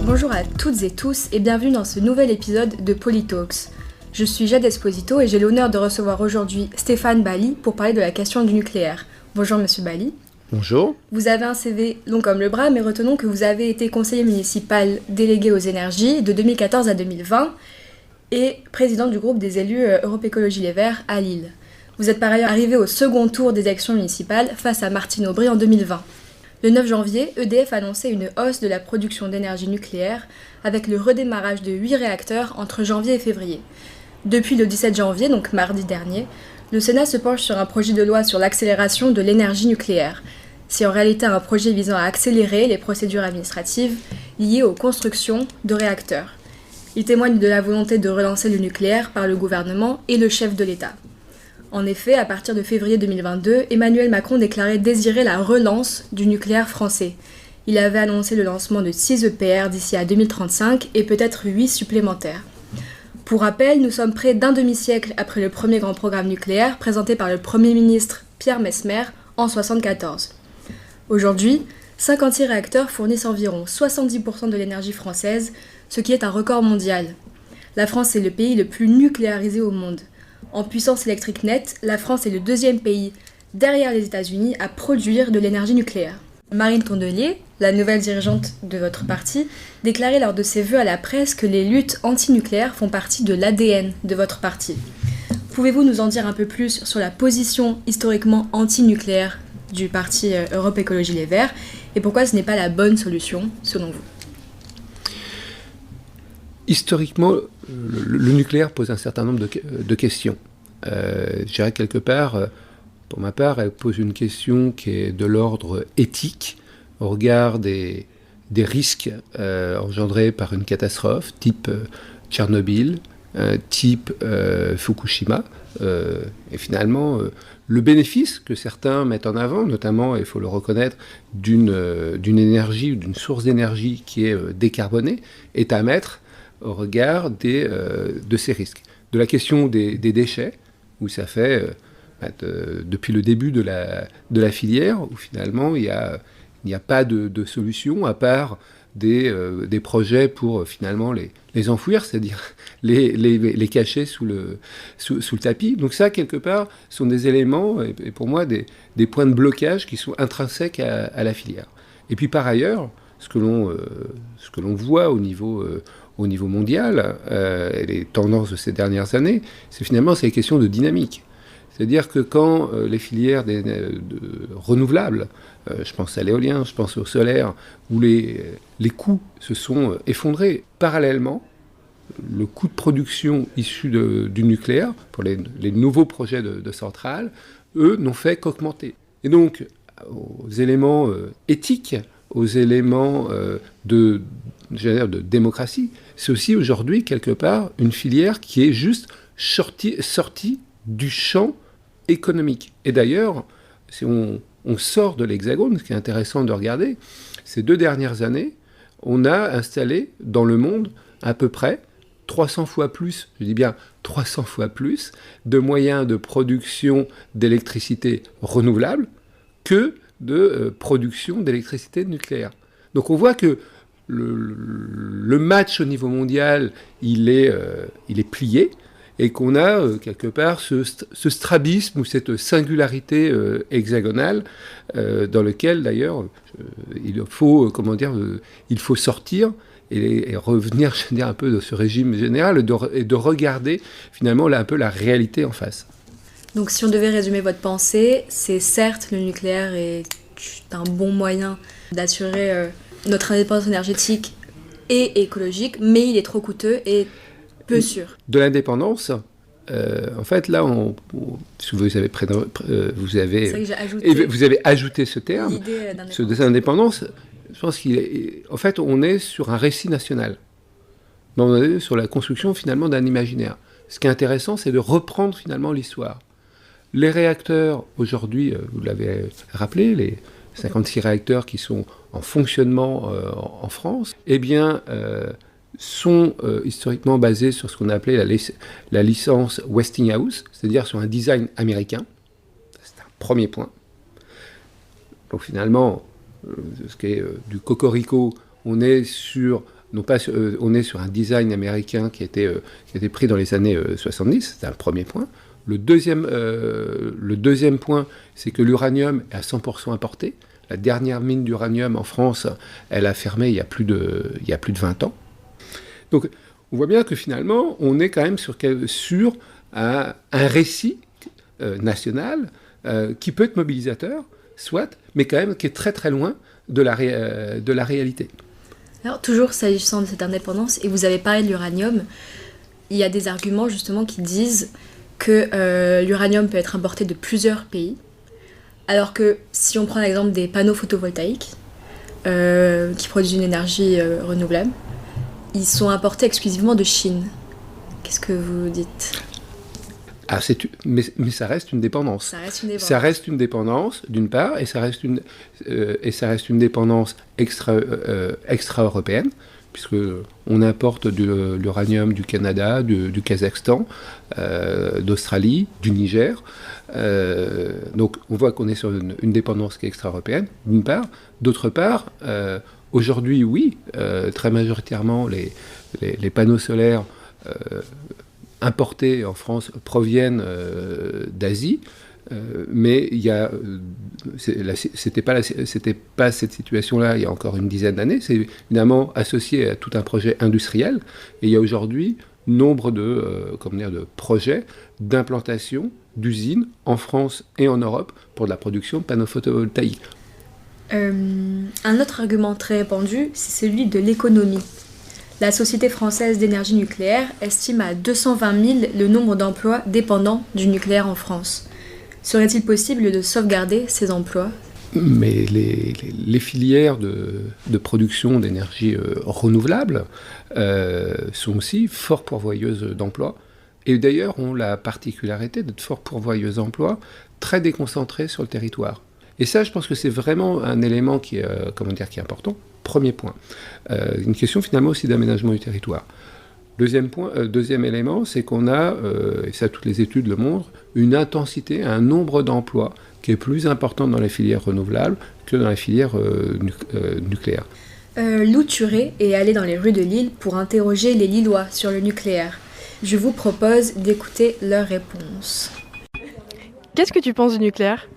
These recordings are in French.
Bonjour à toutes et tous et bienvenue dans ce nouvel épisode de Polytalks. Je suis Jade Esposito et j'ai l'honneur de recevoir aujourd'hui Stéphane Bally pour parler de la question du nucléaire. Bonjour Monsieur Bally. Bonjour. Vous avez un CV long comme le bras, mais retenons que vous avez été conseiller municipal délégué aux énergies de 2014 à 2020 et président du groupe des élus Europe Écologie Les Verts à Lille. Vous êtes par ailleurs arrivé au second tour des élections municipales face à Martine Aubry en 2020. Le 9 janvier, EDF annonçait une hausse de la production d'énergie nucléaire avec le redémarrage de 8 réacteurs entre janvier et février. Depuis le 17 janvier, donc mardi dernier, le Sénat se penche sur un projet de loi sur l'accélération de l'énergie nucléaire. C'est en réalité un projet visant à accélérer les procédures administratives liées aux constructions de réacteurs. Il témoigne de la volonté de relancer le nucléaire par le gouvernement et le chef de l'État. En effet, à partir de février 2022, Emmanuel Macron déclarait désirer la relance du nucléaire français. Il avait annoncé le lancement de 6 EPR d'ici à 2035 et peut-être 8 supplémentaires. Pour rappel, nous sommes près d'un demi-siècle après le premier grand programme nucléaire présenté par le Premier ministre Pierre Messmer en 1974. Aujourd'hui, 56 réacteurs fournissent environ 70% de l'énergie française, ce qui est un record mondial. La France est le pays le plus nucléarisé au monde. En puissance électrique nette, la France est le deuxième pays, derrière les États-Unis, à produire de l'énergie nucléaire. Marine Tondelier, la nouvelle dirigeante de votre parti, déclarait lors de ses vœux à la presse que les luttes anti-nucléaires font partie de l'ADN de votre parti. Pouvez-vous nous en dire un peu plus sur la position historiquement anti-nucléaire du parti Europe Écologie Les Verts et pourquoi ce n'est pas la bonne solution selon vous ? Historiquement, le nucléaire pose un certain nombre de questions. Je dirais quelque part, pour ma part, elle pose une question qui est de l'ordre éthique au regard des risques engendrés par une catastrophe type Tchernobyl, type Fukushima. Et finalement, le bénéfice que certains mettent en avant, notamment, il faut le reconnaître, d'une énergie ou d'une source d'énergie qui est décarbonée, est à mettre au regard de ces risques. De la question des déchets, où ça fait depuis le début de la filière, où finalement il n'y a pas de solution à part des projets pour finalement les enfouir, c'est-à-dire les cacher sous le tapis. Donc ça, quelque part, sont des éléments, et pour moi, des points de blocage qui sont intrinsèques à la filière. Et puis par ailleurs, ce que l'on voit au niveau mondial, et les tendances de ces dernières années, c'est les questions de dynamique. C'est-à-dire que quand les filières renouvelables, je pense à l'éolien, je pense au solaire, où les coûts se sont effondrés, parallèlement, le coût de production issu du nucléaire, pour les nouveaux projets de centrales, eux, n'ont fait qu'augmenter. Et donc, aux éléments éthiques, aux éléments de démocratie, c'est aussi aujourd'hui, quelque part, une filière qui est juste sortie du champ économique. Et d'ailleurs, si on sort de l'Hexagone, ce qui est intéressant de regarder, ces 2 dernières années, on a installé dans le monde à peu près 300 fois plus, je dis bien 300 fois plus, de moyens de production d'électricité renouvelable que de production d'électricité nucléaire. Donc on voit que le match au niveau mondial, il est plié, et qu'on a quelque part ce strabisme ou cette singularité hexagonale dans lequel d'ailleurs il faut sortir et revenir, je veux dire, un peu de ce régime général et de regarder finalement un peu la réalité en face. Donc si on devait résumer votre pensée, c'est certes le nucléaire est un bon moyen d'assurer notre indépendance énergétique et écologique, mais il est trop coûteux et peu sûr. De l'indépendance, en fait, là, vous avez ajouté ce terme, l'idée d'indépendance. Je pense qu'en fait, on est sur un récit national. On est sur la construction, finalement, d'un imaginaire. Ce qui est intéressant, c'est de reprendre, finalement, l'histoire. Les réacteurs, aujourd'hui, vous l'avez rappelé, les 56 réacteurs qui sont en fonctionnement en France, sont historiquement basés sur ce qu'on a appelé la licence Westinghouse, c'est-à-dire sur un design américain. C'est un premier point. Donc finalement, ce qui est du cocorico, on est sur On est sur un design américain qui a été pris dans les années 70, c'est un premier point. Le deuxième point, c'est que l'uranium est à 100% importé. La dernière mine d'uranium en France, elle a fermé il y a plus de 20 ans. Donc, on voit bien que finalement, on est quand même sur un récit national qui peut être mobilisateur, soit, mais quand même qui est très très loin de la réalité. Alors, toujours s'agissant de cette indépendance, et vous avez parlé de l'uranium, il y a des arguments justement qui disent que l'uranium peut être importé de plusieurs pays, alors que si on prend l'exemple des panneaux photovoltaïques qui produisent une énergie renouvelable, ils sont importés exclusivement de Chine. Qu'est-ce que vous dites ? Mais ça reste une dépendance. Ça reste une dépendance, d'une part, et ça reste une dépendance extra-européenne, puisqu'on importe de l'uranium du Canada, du Kazakhstan, d'Australie, du Niger. Donc on voit qu'on est sur une dépendance qui est extra-européenne, d'une part. D'autre part, aujourd'hui, oui, très majoritairement, les panneaux solaires importés en France proviennent d'Asie, mais c'était pas cette situation-là il y a encore une dizaine d'années. C'est évidemment associé à tout un projet industriel, et il y a aujourd'hui nombre de projets d'implantation d'usines en France et en Europe pour de la production de panneaux photovoltaïques. Un autre argument très répandu, c'est celui de l'économie. La Société française d'énergie nucléaire estime à 220 000 le nombre d'emplois dépendants du nucléaire en France. Serait-il possible de sauvegarder ces emplois ? Mais les filières de production d'énergie renouvelable sont aussi fort pourvoyeuses d'emplois, et d'ailleurs ont la particularité d'être fort pourvoyeuses d'emplois, très déconcentrées sur le territoire. Et ça, je pense que c'est vraiment un élément qui est important. Premier point. Une question finalement aussi d'aménagement du territoire. Deuxième élément, c'est qu'on a, et ça toutes les études le montrent, une intensité, un nombre d'emplois qui est plus important dans les filières renouvelables que dans les filières nucléaires. Lou Turé est allé dans les rues de Lille pour interroger les Lillois sur le nucléaire. Je vous propose d'écouter leur réponse. Qu'est-ce que tu penses du nucléaire ?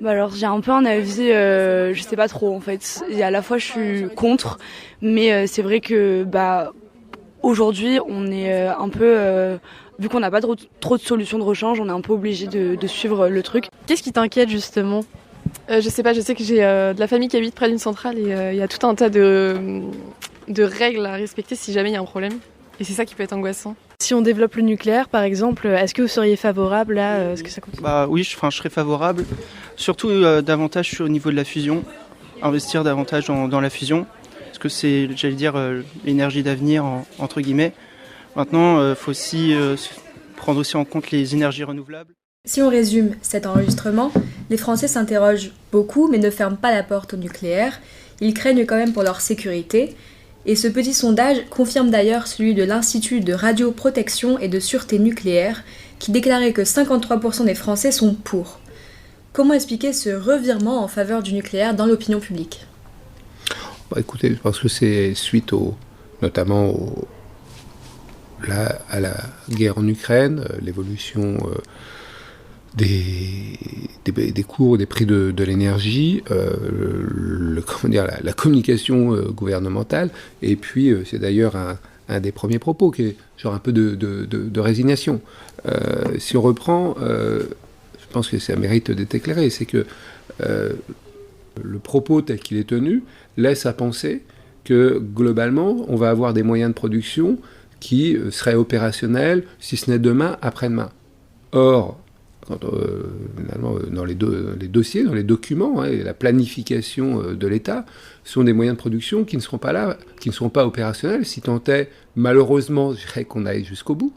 Alors j'ai un peu un avis, je sais pas trop en fait. Et à la fois je suis contre, mais c'est vrai que aujourd'hui on est un peu, vu qu'on n'a pas trop de solutions de rechange, on est un peu obligé de suivre le truc. Qu'est-ce qui t'inquiète justement ? Je sais pas, je sais que j'ai de la famille qui habite près d'une centrale et il y a tout un tas de règles à respecter si jamais il y a un problème. Et c'est ça qui peut être angoissant. Si on développe le nucléaire, par exemple, est-ce que vous seriez favorable à ce que ça continue ? Oui, je serais favorable. Surtout davantage au niveau de la fusion. Investir davantage dans la fusion. Parce que c'est, l'énergie d'avenir, entre guillemets. Maintenant, il faut aussi prendre aussi en compte les énergies renouvelables. Si on résume cet enregistrement, les Français s'interrogent beaucoup mais ne ferment pas la porte au nucléaire. Ils craignent quand même pour leur sécurité. Et ce petit sondage confirme d'ailleurs celui de l'Institut de radioprotection et de sûreté nucléaire qui déclarait que 53% des Français sont pour. Comment expliquer ce revirement en faveur du nucléaire dans l'opinion publique ? Écoutez, je pense que c'est suite notamment à la guerre en Ukraine, l'évolution des cours, des prix de l'énergie, la communication gouvernementale, et puis c'est d'ailleurs un des premiers propos qui est genre un peu de résignation. Si on reprend, je pense que ça mérite d'être éclairé, c'est que le propos tel qu'il est tenu laisse à penser que globalement on va avoir des moyens de production qui seraient opérationnels, si ce n'est demain, après-demain. Or, dans les dossiers, dans les documents, et la planification de l'État sont des moyens de production qui ne seront pas là, qui ne seront pas opérationnels, si tant est, malheureusement, je dirais qu'on aille jusqu'au bout,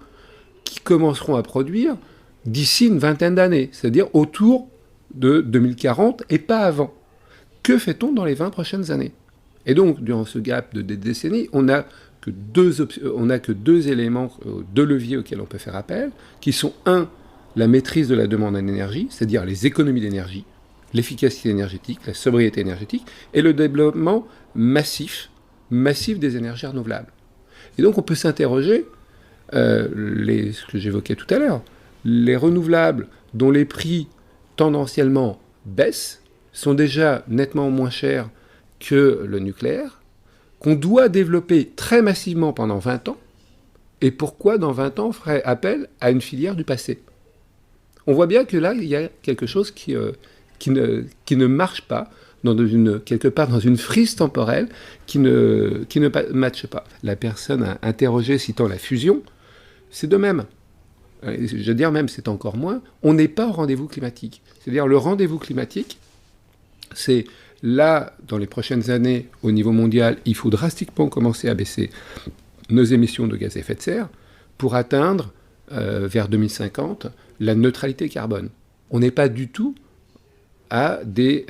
qui commenceront à produire d'ici une vingtaine d'années, c'est-à-dire autour de 2040 et pas avant. Que fait-on dans les 20 prochaines années ? Et donc, durant ce gap de décennies, on n'a que deux éléments, deux leviers auxquels on peut faire appel, qui sont la maîtrise de la demande en énergie, c'est-à-dire les économies d'énergie, l'efficacité énergétique, la sobriété énergétique, et le développement massif massive des énergies renouvelables. Et donc on peut s'interroger, ce que j'évoquais tout à l'heure, les renouvelables dont les prix tendanciellement baissent sont déjà nettement moins chers que le nucléaire, qu'on doit développer très massivement pendant 20 ans, et pourquoi dans 20 ans on ferait appel à une filière du passé. On voit bien que là, il y a quelque chose qui ne marche pas, quelque part dans une frise temporelle qui ne matche pas. La personne a interrogé citant la fusion, c'est de même. Je veux dire même, c'est encore moins, on n'est pas au rendez-vous climatique. C'est-à-dire le rendez-vous climatique, c'est là, dans les prochaines années, au niveau mondial, il faut drastiquement commencer à baisser nos émissions de gaz à effet de serre pour atteindre, vers 2050, la neutralité carbone. On n'est pas du tout à des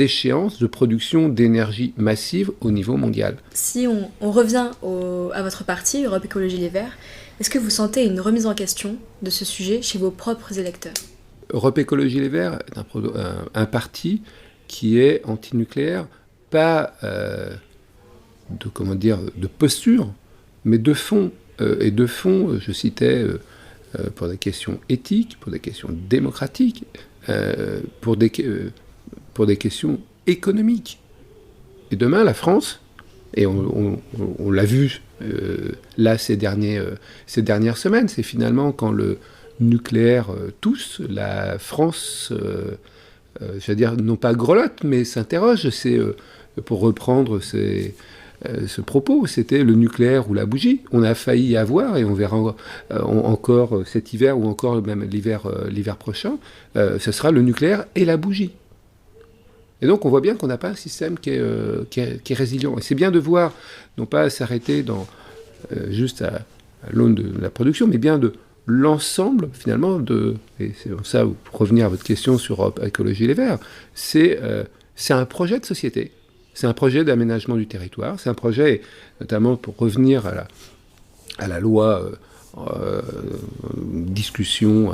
échéances de production d'énergie massive au niveau mondial. Si on revient à votre parti, Europe Écologie Les Verts, est-ce que vous sentez une remise en question de ce sujet chez vos propres électeurs ? Europe Écologie Les Verts est un parti qui est antinucléaire, pas de posture, mais de fond. Et de fond, je citais, pour des questions éthiques, pour des questions démocratiques, pour des questions économiques. Et demain, la France, et on l'a vu là ces dernières semaines, c'est finalement quand le nucléaire tousse, la France, je veux dire, non pas grelotte, mais s'interroge. C'est, pour reprendre ce propos, c'était le nucléaire ou la bougie. On a failli y avoir, et on verra encore cet hiver, ou encore même l'hiver prochain, ce sera le nucléaire et la bougie. Et donc on voit bien qu'on n'a pas un système qui est résilient. Et c'est bien de voir, non pas s'arrêter juste à l'aune de la production, mais bien de l'ensemble, finalement, et c'est ça, pour revenir à votre question sur Europe Écologie Les Verts, c'est un projet de société. C'est un projet d'aménagement du territoire, c'est un projet, notamment pour revenir à la loi, discussion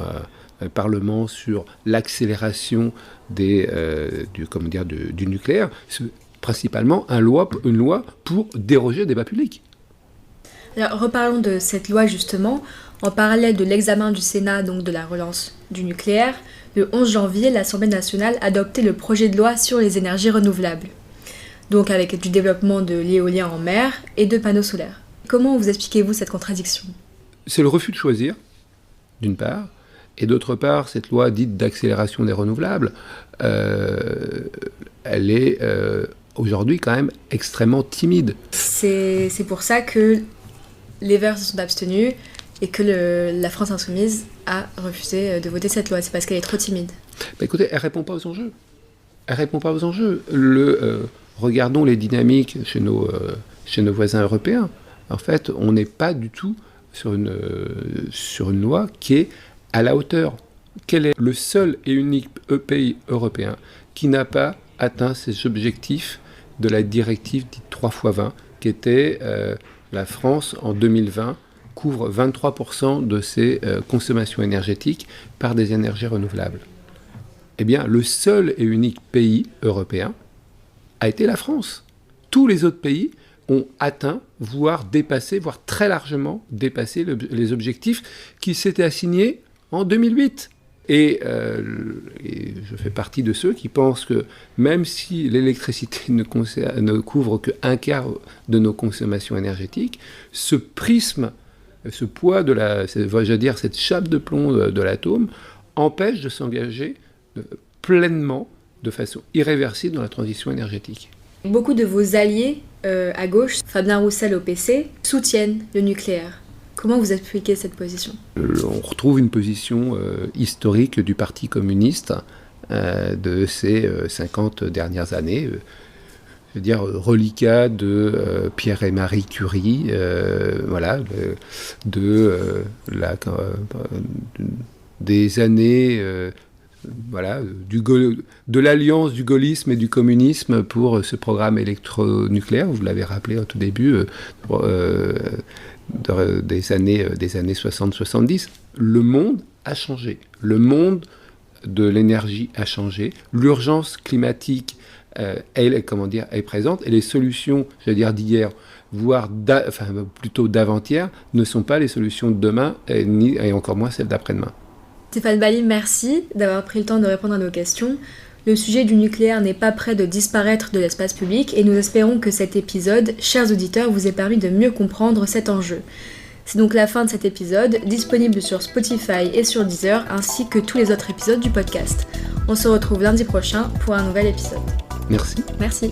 au Parlement sur l'accélération du nucléaire, c'est principalement une loi pour déroger au débat public. Alors reparlons de cette loi justement. En parallèle de l'examen du Sénat, donc de la relance du nucléaire, le 11 janvier, l'Assemblée nationale adoptait le projet de loi sur les énergies renouvelables. Donc avec du développement de l'éolien en mer et de panneaux solaires. Comment vous expliquez-vous cette contradiction ? C'est le refus de choisir, d'une part, et d'autre part, cette loi dite d'accélération des renouvelables, elle est aujourd'hui quand même extrêmement timide. C'est pour ça que les Verts se sont abstenus et que la France Insoumise a refusé de voter cette loi. C'est parce qu'elle est trop timide. Écoutez, elle ne répond pas aux enjeux. Regardons les dynamiques chez nos voisins européens. En fait, on n'est pas du tout sur une loi qui est à la hauteur. Quel est le seul et unique pays européen qui n'a pas atteint ses objectifs de la directive dite 3x20, qui était la France en 2020 couvre 23% de ses consommations énergétiques par des énergies renouvelables. Eh bien, le seul et unique pays européen a été la France. Tous les autres pays ont atteint, voire dépassé, voire très largement dépassé les objectifs qui s'étaient assignés en 2008. Et je fais partie de ceux qui pensent que même si l'électricité ne couvre qu'un quart de nos consommations énergétiques, ce prisme, ce poids cette chape de plomb de l'atome empêche de s'engager pleinement, de façon irréversible dans la transition énergétique. Beaucoup de vos alliés à gauche, Fabien Roussel au PC, soutiennent le nucléaire. Comment vous expliquez cette position ? On retrouve une position historique du Parti communiste de ces 50 dernières années. Je veux dire, reliquat de Pierre et Marie Curie, des années... de l'alliance du gaullisme et du communisme pour ce programme électronucléaire, vous l'avez rappelé au tout début, des années 60-70. Le monde a changé. Le monde de l'énergie a changé. L'urgence climatique est présente, et les solutions, d'hier, voire plutôt d'avant-hier, ne sont pas les solutions de demain, et encore moins celles d'après-demain. Stéphane Bally, merci d'avoir pris le temps de répondre à nos questions. Le sujet du nucléaire n'est pas près de disparaître de l'espace public, et nous espérons que cet épisode, chers auditeurs, vous ait permis de mieux comprendre cet enjeu. C'est donc la fin de cet épisode, disponible sur Spotify et sur Deezer, ainsi que tous les autres épisodes du podcast. On se retrouve lundi prochain pour un nouvel épisode. Merci. Merci.